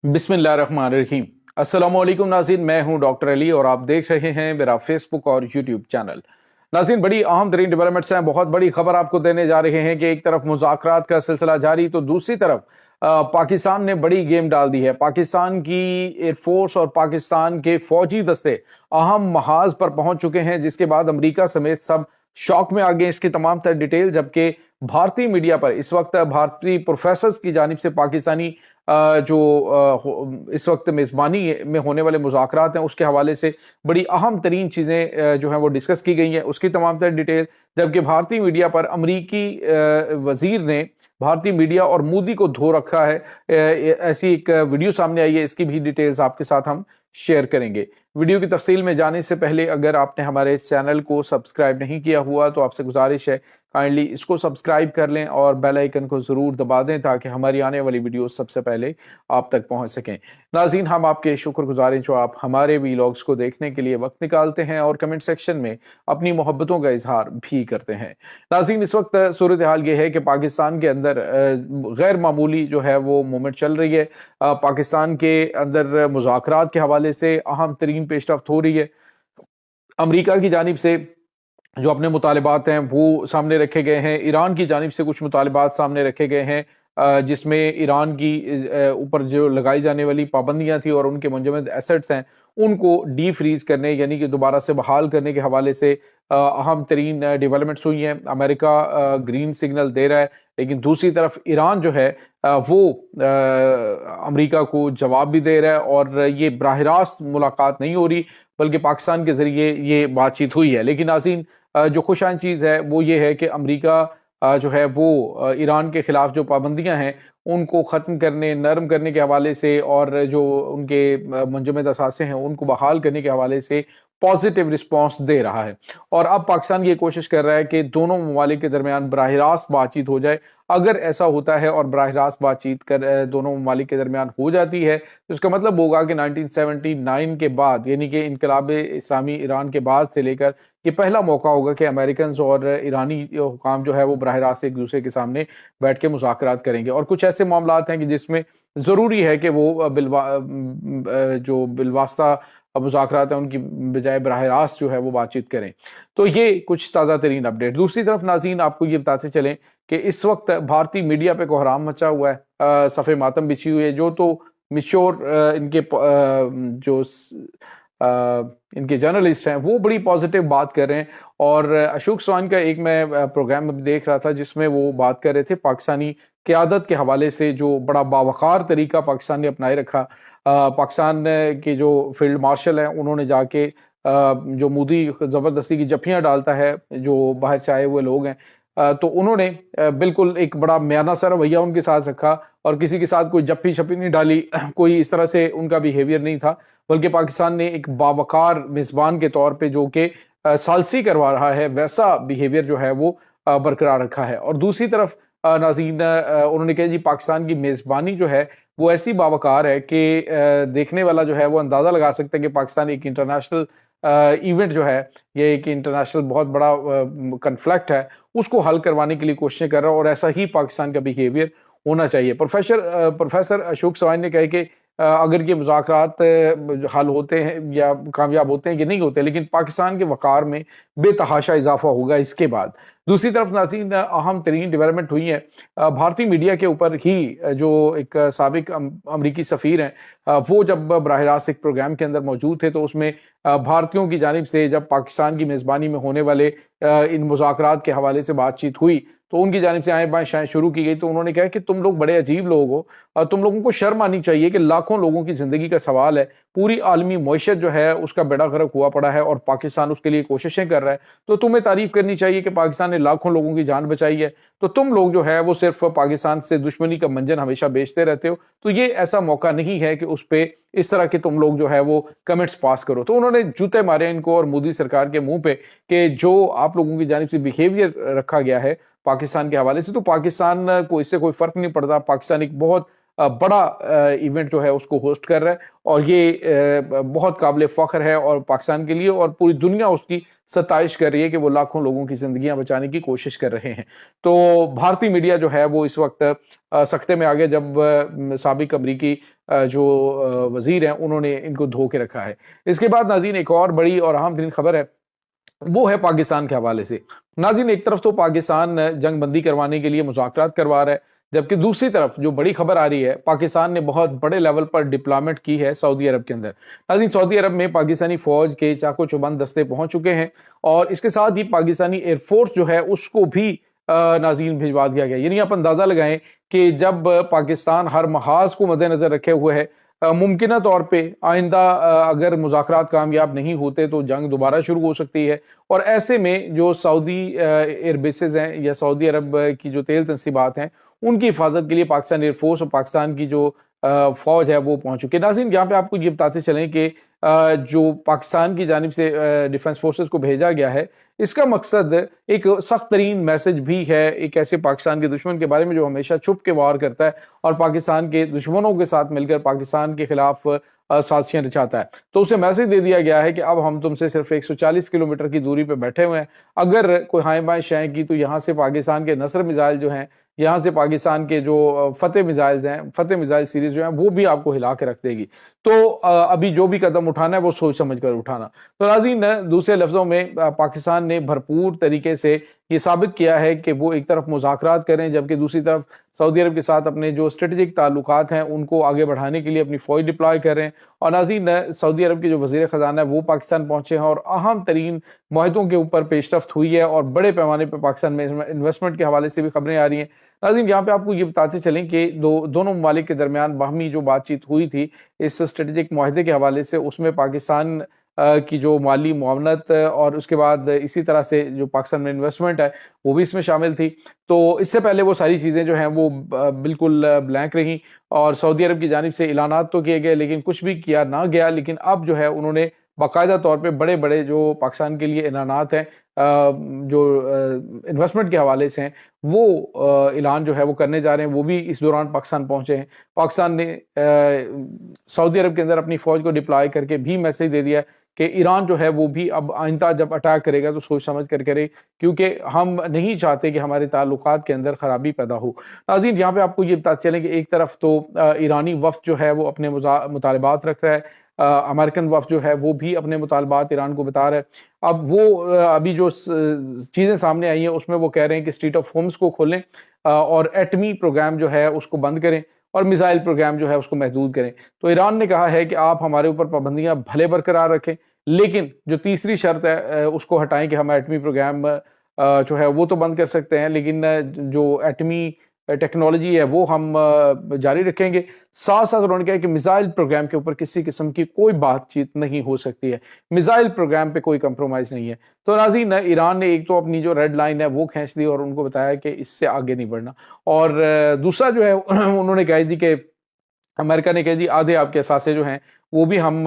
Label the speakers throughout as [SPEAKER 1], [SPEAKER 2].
[SPEAKER 1] बिस्मिल्लाहिर्रहमानिर्रहीम। अस्सलामुअलैकुम नाज़रीन, मैं हूं डॉक्टर अली और आप देख रहे हैं मेरा फेसबुक और यूट्यूब चैनल। नाज़रीन, बड़ी अहम तरीन डेवलपमेंट्स हैं। बहुत बड़ी खबर आपको देने जा रहे हैं कि एक तरफ मुज़ाकरात का सिलसिला जारी, तो दूसरी तरफ पाकिस्तान ने बड़ी गेम डाल दी है। पाकिस्तान की एयरफोर्स और पाकिस्तान के फौजी दस्ते अहम महाज पर पहुंच चुके हैं, जिसके बाद अमेरिका समेत सब शौक में आ गए। इसकी तमाम तर डिटेल, जबकि भारतीय मीडिया पर इस वक्त भारतीय प्रोफेसर्स की जानिब से पाकिस्तानी इस वक्त मेज़बानी में होने वाले मुज़ाकरात हैं उसके हवाले से बड़ी अहम तरीन चीज़ें जो हैं वो डिस्कस की गई हैं, उसकी तमाम तर डिटेल। जबकि भारतीय मीडिया पर अमरीकी वज़ीर ने भारतीय मीडिया और मोदी को धो रखा है, ऐसी एक वीडियो सामने आई है। इसकी भी डिटेल्स आपके साथ हम शेयर करेंगे। वीडियो की तफसील में जाने से पहले अगर आपने हमारे चैनल को सब्सक्राइब नहीं किया हुआ तो आपसे गुजारिश है काइंडली इसको सब्सक्राइब कर लें और बेल आइकन को ज़रूर दबा दें ताकि हमारी आने वाली वीडियो सबसे पहले आप तक पहुंच सकें। नाज़रीन, हम आपके शुक्रगुजार हैं जो आप हमारे वीलॉग्स को देखने के लिए वक्त निकालते हैं और कमेंट सेक्शन में अपनी मोहब्बतों का इजहार भी करते हैं। नाज़रीन, इस वक्त सूरत हाल ये है कि पाकिस्तान के अंदर गैर मामूली जो है वो मूवमेंट चल रही है। पाकिस्तान के अंदर मुज़ाकरात के हवाले से अहम तरीन पेशरफ्त हो रही है। अमरीका की जानिब से जो अपने मुतालिबात हैं वो सामने रखे गए हैं। ईरान की जानिब से कुछ मुतालिबात सामने रखे गए हैं, जिसमें ईरान की ऊपर जो लगाई जाने वाली पाबंदियां थी और उनके मुंजमद एसेट्स हैं उनको डी फ्रीज करने यानी कि दोबारा से बहाल करने के हवाले से अहम तरीन डेवलपमेंट्स हुई हैं। अमेरिका ग्रीन सिग्नल दे रहा है, लेकिन दूसरी तरफ ईरान जो है वो अमेरिका को जवाब भी दे रहा है और ये बराह रास्त मुलाकात नहीं हो रही बल्कि पाकिस्तान के ज़रिए ये बातचीत हुई है। लेकिन नाज़रीन, जो खुशाइन चीज़ है वो ये है कि अमेरिका जो है वो ईरान के ख़िलाफ़ जो पाबंदियां हैं उनको ख़त्म करने, नरम करने के हवाले से और जो उनके मुंजमद असासे हैं उनको बहाल करने के हवाले से पॉजिटिव रिस्पॉन्स दे रहा है। और अब पाकिस्तान ये कोशिश कर रहा है कि दोनों ममालिक के दरमियान बराह रास्त बातचीत हो जाए। अगर ऐसा होता है और बराह रास्त बातचीत कर दोनों ममालिक के दरमियान हो जाती है तो इसका मतलब होगा कि 1979 के बाद यानी कि इनकलाब इस्लामी ईरान के बाद से लेकर ये पहला मौका होगा कि अमेरिकन और ईरानी हुकाम जो है वो बराह रास्त एक दूसरे के सामने बैठ के मुज़ाकरात करेंगे। और कुछ ऐसे मामलात हैं कि जिसमें ज़रूरी है कि वो जो बिलवास्ता मुज़ाकरात हैं उनकी बजाय बराह रास्त जो है वो बातचीत करें। तो ये कुछ ताज़ा तरीन अपडेट। दूसरी तरफ नाज़रीन, आपको ये बताते चलें कि इस वक्त भारतीय मीडिया पे कोहराम मचा हुआ है, सफ़े मातम बिछी हुई है। जो तो मिश्योर इनके जो इनके जर्नलिस्ट हैं वो बड़ी पॉजिटिव बात कर रहे हैं। और अशोक चव्हाण का एक मैं प्रोग्राम देख रहा था जिसमें वो बात कर रहे थे पाकिस्तानी क़यादत के हवाले से, जो बड़ा बावकार तरीका पाकिस्तान ने अपनाए रखा। पाकिस्तान के जो फील्ड मार्शल हैं उन्होंने जाके जो मोदी ज़बरदस्ती की जफ्फियाँ डालता है जो बाहर से आए हुए लोग हैं, तो उन्होंने बिल्कुल एक बड़ा म्याना सा रवैया उनके साथ रखा और किसी के साथ कोई जप्पी शप्पी नहीं डाली, कोई इस तरह से उनका बिहेवियर नहीं था। बल्कि पाकिस्तान ने एक बावकार मेज़बान के तौर पे जो कि सालसी करवा रहा है वैसा बिहेवियर जो है वो बरकरार रखा है। और दूसरी तरफ नाज़रीन, उन्होंने कहा जी पाकिस्तान की मेज़बानी जो है वो ऐसी बावकार है कि देखने वाला जो है वो अंदाज़ा लगा सकता है कि पाकिस्तान एक इंटरनेशनल इवेंट जो है, ये एक इंटरनेशनल बहुत बड़ा कन्फ्लिक्ट है, उसको हल करवाने के लिए कोशिशें कर रहा है और ऐसा ही पाकिस्तान का बिहेवियर होना चाहिए। प्रोफेसर अशोक चव्हाण ने कहा कि अगर ये मुज़ाकरात हल होते हैं या कामयाब होते हैं कि नहीं होते, लेकिन पाकिस्तान के वक़ार में बेतहाशा इजाफा होगा इसके बाद। दूसरी तरफ नाज़रीन, अहम तरीन डेवलपमेंट हुई है भारतीय मीडिया के ऊपर ही। जो एक साबिक अमरीकी सफ़ीर हैं वो जब बराह रास्त एक प्रोग्राम के अंदर मौजूद थे तो उसमें भारतीयों की जानिब से जब पाकिस्तान की मेज़बानी में होने वाले इन मुज़ाकरात के हवाले से बातचीत हुई तो उनकी जानिब से आएँ बाएँ शायद शुरू की गई। तो उन्होंने कहा कि तुम लोग बड़े अजीब लोग हो और तुम लोगों को शर्म आनी चाहिए कि लाखों लोगों की ज़िंदगी का सवाल है, पूरी आलमी मईशत जो है उसका बेड़ा गर्क हुआ पड़ा है और पाकिस्तान उसके लिए कोशिशें कर रहा है। तो तुम्हें तारीफ़ करनी चाहिए कि पाकिस्तान ने लाखों लोगों की जान बचाई है। तो तुम लोग जो है वो सिर्फ पाकिस्तान से दुश्मनी का मंजन हमेशा बेचते रहते हो। तो ये ऐसा मौका नहीं है कि उस पर इस तरह के तुम लोग जो है वो कमेंट्स पास करो। तो उन्होंने जूते मारे इनको और मोदी सरकार के मुंह पे कि जो आप लोगों की जानिब से बिहेवियर रखा गया है पाकिस्तान के हवाले से, तो पाकिस्तान को इससे कोई फर्क नहीं पड़ता। पाकिस्तान एक बहुत बड़ा इवेंट जो है उसको होस्ट कर रहा है, और ये बहुत काबिल फ़ख्र है और पाकिस्तान के लिए, और पूरी दुनिया उसकी सताइश कर रही है कि वो लाखों लोगों की ज़िंदगियां बचाने की कोशिश कर रहे हैं। तो भारतीय मीडिया जो है वो इस वक्त सख्ते में आ गया जब साबिक अमरीकी जो वजीर हैं उन्होंने इनको धो के रखा है। इसके बाद नाज़रीन एक और बड़ी और अहम तरीन खबर है, वो है पाकिस्तान के हवाले से। नाज़रीन एक तरफ तो पाकिस्तान जंग बंदी करवाने के लिए मुज़ाकरात करवा रहा है, जबकि दूसरी तरफ जो बड़ी खबर आ रही है, पाकिस्तान ने बहुत बड़े लेवल पर डिप्लॉयमेंट की है सऊदी अरब के अंदर। नाज़रीन सऊदी अरब में पाकिस्तानी फौज के चाको चौबंद दस्ते पहुंच चुके हैं, और इसके साथ ही पाकिस्तानी एयरफोर्स जो है उसको भी नाज़रीन भिजवा दिया गया। यानी आप अंदाज़ा लगाएं कि जब पाकिस्तान हर महाज को मद्देनजर रखे हुए है, मुमकिन तौर पे आइंदा अगर मुज़ाकरात कामयाब नहीं होते तो जंग दोबारा शुरू हो सकती है, और ऐसे में जो सऊदी एयर बेसेस हैं या सऊदी अरब की जो तेल तनसीबात हैं उनकी हिफाजत के लिए पाकिस्तान एयरफोर्स और पाकिस्तान की जो फौज है वो पहुंच चुकी है। नाज़रीन यहाँ पे आपको ये बताते चलें कि जो पाकिस्तान की जानिब से डिफेंस फोर्सेस को भेजा गया है, इसका मकसद एक सख्त तरीन मैसेज भी है एक ऐसे पाकिस्तान के दुश्मन के बारे में जो हमेशा छुप के वार करता है और पाकिस्तान के दुश्मनों के साथ मिलकर पाकिस्तान के खिलाफ साजिशें रचाता है। तो उसे मैसेज दे दिया गया है कि अब हम तुमसे सिर्फ 140 किलोमीटर की दूरी पर बैठे हुए हैं, अगर कोई हाय बाएं शाएं की तो यहाँ से पाकिस्तान के नसर मिसाइल जो हैं, यहाँ से पाकिस्तान के जो फतेह मिसाइल हैं, फतेह मिसाइल सीरीज जो हैं, वो भी आपको हिला के रख देगी। तो अभी जो भी कदम उठाना है वो सोच समझ कर उठाना। तो नाज़रीन दूसरे लफ्ज़ों में पाकिस्तान ने भरपूर तरीके से ये साबित किया है कि वो एक तरफ मुज़ाकरात करें, जबकि दूसरी तरफ सऊदी अरब के साथ अपने जो स्ट्रेटेजिक ताल्लुकात हैं उनको आगे बढ़ाने के लिए अपनी फ़ौज डिप्लॉय कर रहे हैं। और नाज़रीन सऊदी अरब के जो वज़ीर ख़ज़ाना है वो पाकिस्तान पहुँचे हैं, और अहम तरीन मुआहदों के ऊपर पेशरफ्त हुई है, और बड़े पैमाने पर पाकिस्तान में इन्वेस्टमेंट के हवाले से भी खबरें आ रही हैं। नाज़रीन यहाँ पे आपको ये बताते चलें कि दोनों ममालिक के दरमियान बाहमी जो बातचीत हुई थी इस स्ट्रेटेजिक मुआहदे के हवाले से, उसमें पाकिस्तान की जो माली मुआवनत और उसके बाद इसी तरह से जो पाकिस्तान में इन्वेस्टमेंट है वो भी इसमें शामिल थी। तो इससे पहले वो सारी चीज़ें जो हैं वो बिल्कुल ब्लैंक रहीं, और सऊदी अरब की जानिब से ऐलानात तो किए गए लेकिन कुछ भी किया ना गया। लेकिन अब जो है उन्होंने बाकायदा तौर पे बड़े बड़े जो पाकिस्तान के लिए ऐलानात हैं जो इन्वेस्टमेंट के हवाले से हैं, वो ऐलान जो है वो करने जा रहे हैं। वो भी इस दौरान पाकिस्तान पहुंचे हैं। पाकिस्तान ने सऊदी अरब के अंदर अपनी फ़ौज को डिप्लॉय करके भी मैसेज दे दिया कि ईरान जो है वो भी अब आइंदा जब अटैक करेगा तो सोच समझ कर करे, क्योंकि हम नहीं चाहते कि हमारे ताल्लुकात के अंदर ख़राबी पैदा हो। नाज़रीन यहाँ पे आपको ये बताते चलें कि एक तरफ तो ईरानी वफ़द जो है वो अपने मुतालबात रख रहा है, अमेरिकन वफ़द जो है वो भी अपने मुतालबात ईरान को बता रहा है। अब वो अभी जो चीज़ें सामने आई हैं उसमें वो कह रहे हैं कि स्ट्रेट ऑफ होर्मुज़ को खोलें और एटमी प्रोग्राम जो है उसको बंद करें और मिसाइल प्रोग्राम जो है उसको महदूद करें। तो ईरान ने कहा है कि आप हमारे ऊपर पाबंदियां भले बरकरार रखें, लेकिन जो तीसरी शर्त है उसको हटाएं कि हम एटमी प्रोग्राम जो है वो तो बंद कर सकते हैं, लेकिन जो एटमी टेक्नोलॉजी है वो हम जारी रखेंगे। साथ साथ उन्होंने कहा कि मिसाइल प्रोग्राम के ऊपर किसी किस्म की कोई बातचीत नहीं हो सकती है, मिसाइल प्रोग्राम पे कोई कंप्रोमाइज़ नहीं है। तो नाज़रीन ईरान ने एक तो अपनी जो रेड लाइन है वो खींच दी और उनको बताया कि इससे आगे नहीं बढ़ना, और दूसरा जो है उन्होंने कह दी कि अमेरिका ने कह दी आधे आपके असासे जो हैं वो भी हम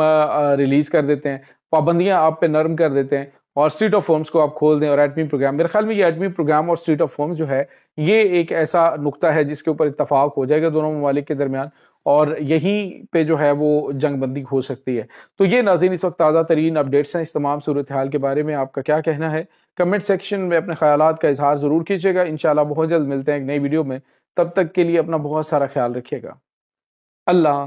[SPEAKER 1] रिलीज़ कर देते हैं, पाबंदियां आप पे नरम कर देते हैं, और स्ट्रीट ऑफ होर्मुज़ को आप खोल दें। और एटमी प्रोग्राम, मेरे ख्याल में ये एटमी प्रोग्राम और स्ट्रीट ऑफ होर्मुज़ जो है ये एक ऐसा नुक्ता है जिसके ऊपर इत्तफाक हो जाएगा दोनों ममालिक के दरमियान, और यहीं पे जो है वो जंग बंदी हो सकती है। तो ये नाज़रीन इस वक्त ताज़ा तरीन अपडेट्स हैं इस तमाम सूरत हाल के बारे में। आपका क्या कहना है? कमेंट सेक्शन में अपने ख्यालात का इजहार ज़रूर कीजिएगा। इंशाल्लाह बहुत जल्द मिलते हैं एक नई वीडियो में। तब तक के लिए अपना बहुत सारा ख्याल रखिएगा। अल्लाह